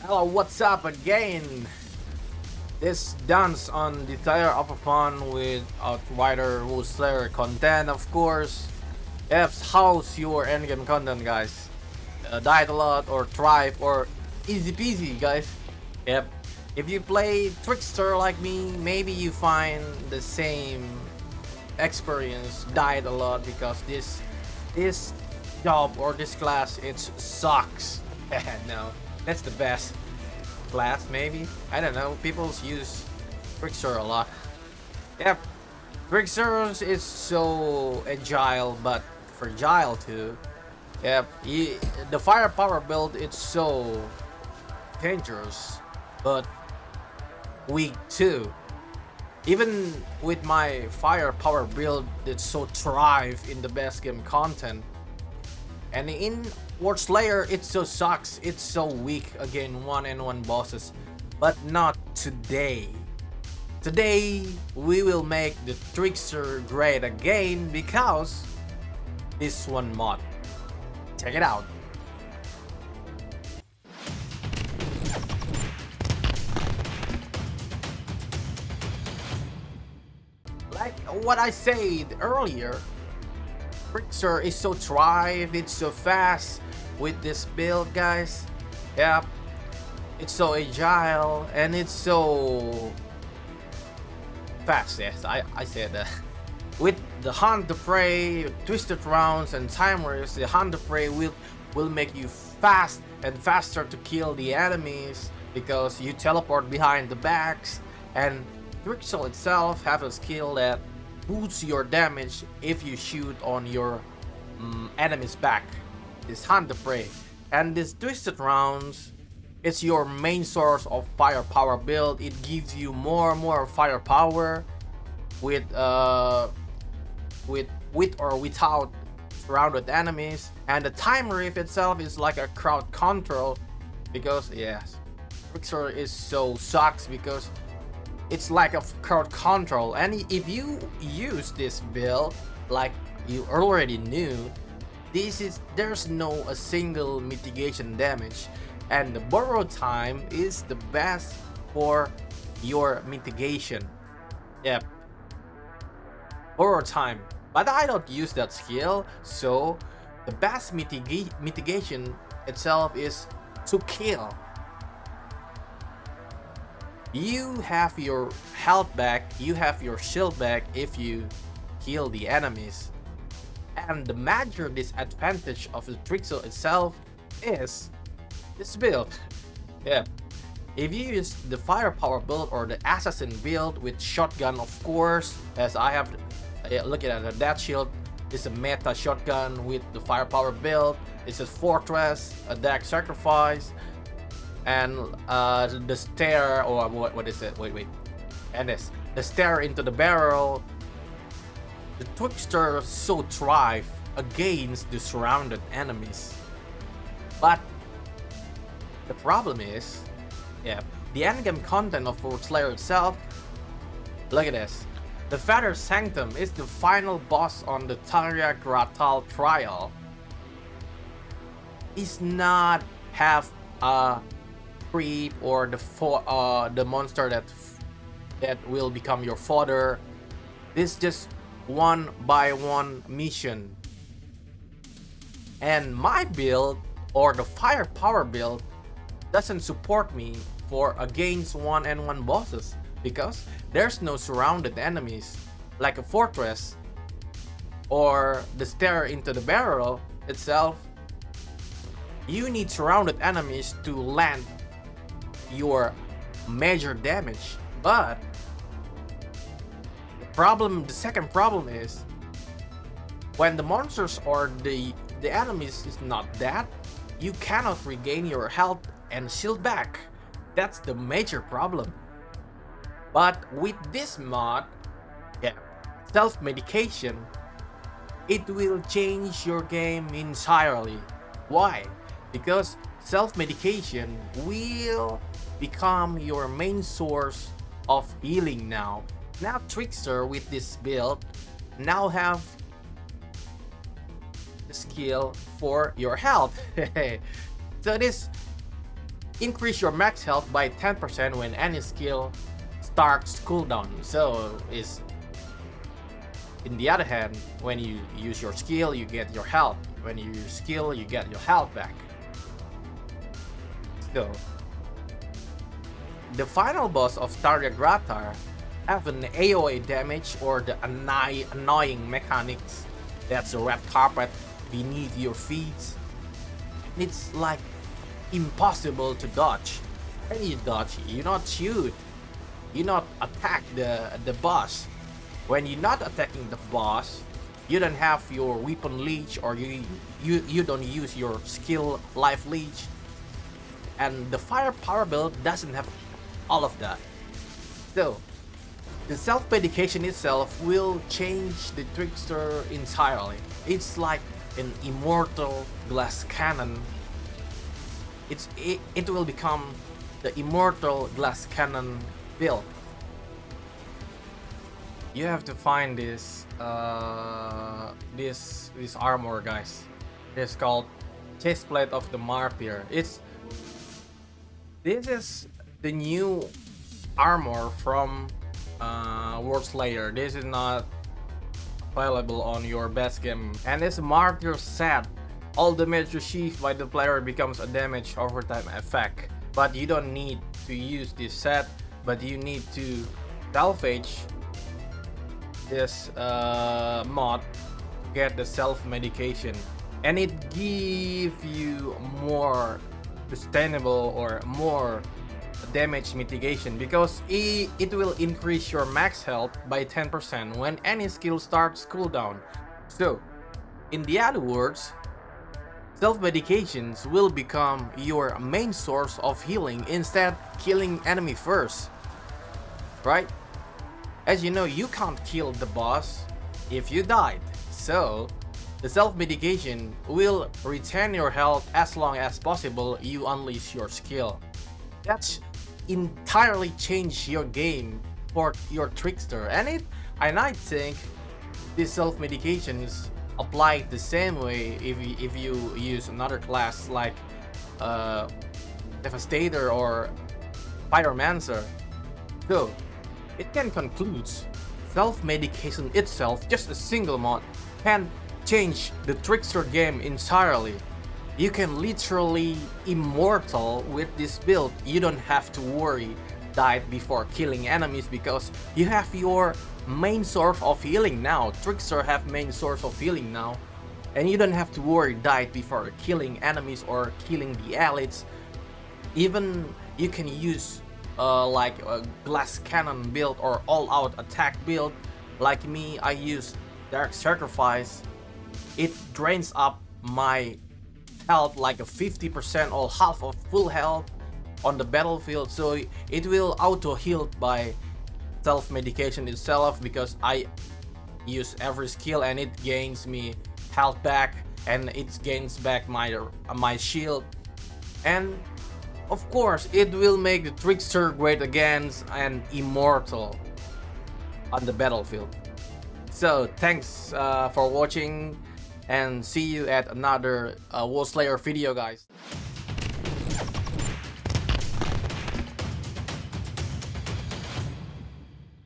Hello, what's up again? This dance on the Tire of Fun with Outriders Worldslayer content, of course. Yep, how's your endgame content, guys? Died a lot, or thrive, or easy peasy, guys? Yep. If you play Trickster like me, maybe you find the same experience. Died a lot because this job or this class it sucks. No, that's the best class maybe. I don't know. People use Trickster a lot. Yep, Trickster is so agile but fragile too. Yep, the firepower build it's so dangerous but weak too. Even with my firepower build, it's so thrive in the best game content. And in Worldslayer, it so sucks. It's so weak against one-on-one bosses. But not today. Today, we will make the Trickster great again because this one mod. Check it out. Like what I said earlier, Trickster is so thrive, it's so fast with this build, guys. Yep, it's so agile and it's so fast. Yes, I said that. With the hunt the prey, twisted rounds and timers, the hunt the prey will make you fast and faster to kill the enemies because you teleport behind the backs, and Trickster itself have a skill that boosts your damage if you shoot on your enemy's back. This hunt the prey and this twisted rounds, it's your main source of firepower build. It gives you more firepower with or without surrounded enemies, and the time rift itself is like a crowd control because yes, Trickster is so sucks because it's like a crowd control, and if you use this build like you already knew, there's no a single mitigation damage, and the borrow time is the best for your mitigation. Yep, borrow time, but I don't use that skill, so the best mitigation itself is to kill. You have your health back, you have your shield back if you kill the enemies. And the major disadvantage of the Trickster itself is this build. Yeah, if you use the firepower build or the assassin build with shotgun, of course, as I have looking at the death shield, it's a meta shotgun with the firepower build. It's a fortress, a dark sacrifice, and the stair, or what is it? Wait, and this the stair into the barrel. The Trickster so thrive against the surrounded enemies, but the problem is, yeah, the endgame content of Worldslayer itself. Look at this. The Feather Sanctum is the final boss on the Tarya Gratal trial. Is not have a creep or the monster that will become your fodder. This just one by one mission, and my build or the firepower build doesn't support me for against one-on-one bosses because there's no surrounded enemies like a fortress or the stair into the barrel itself. You need surrounded enemies to land your major damage, but the second problem is when the monsters or the enemies is not that, you cannot regain your health and shield back. That's the major problem. But with this mod, yeah, self-medication, it will change your game entirely. Why? Because self-medication will become your main source of healing now. Now Trickster with this build now have the skill for your health. So this increase your max health by 10% when any skill starts cooldown. So is in the other hand, when you use your skill, you get your health. When you use skill, you get your health back. So the final boss of Tarja Gratar have an AoE damage or the annoying mechanics. That's a red carpet beneath your feet. It's like impossible to dodge. When you dodge, you not shoot, you not attack the boss. When you're not attacking the boss, you don't have your weapon leech, or you don't use your skill life leech, and the firepower build doesn't have all of that. So the self-medication itself will change the Trickster entirely. It's like an immortal glass cannon. It will become the immortal glass cannon build. You have to find this this armor, guys. It's called Chestplate of the Martyr. This is the new armor from Worldslayer. This is not available on your best game, and it's Martyr set. All damage received by the player becomes a damage overtime effect, but you don't need to use this set, but you need to salvage this mod to get the self-medication, and it gives you more sustainable or more damage mitigation, because it will increase your max health by 10% when any skill starts cooldown. So in the other words, self-medications will become your main source of healing instead killing enemy first, right? As you know, you can't kill the boss if you died, so the self-medication will retain your health as long as possible you unleash your skill. That's entirely change your game for your Trickster, and I think these self-medications apply the same way if you use another class like Devastator or Pyromancer. So it can conclude self-medication itself, just a single mod, can change the Trickster game entirely. You can literally immortal with this build. You don't have to worry died before killing enemies, because you have your main source of healing now. Trickster have main source of healing now, and you don't have to worry died before killing enemies or killing the elites. Even you can use like a glass cannon build or all-out attack build. Like me, I use Dark Sacrifice. It drains up my health like a 50% or half of full health on the battlefield, so it will auto heal by self-medication itself, because I use every skill and it gains me health back, and it gains back my shield, and of course it will make the Trickster great again and immortal on the battlefield. So thanks for watching, and see you at another Worldslayer video, guys.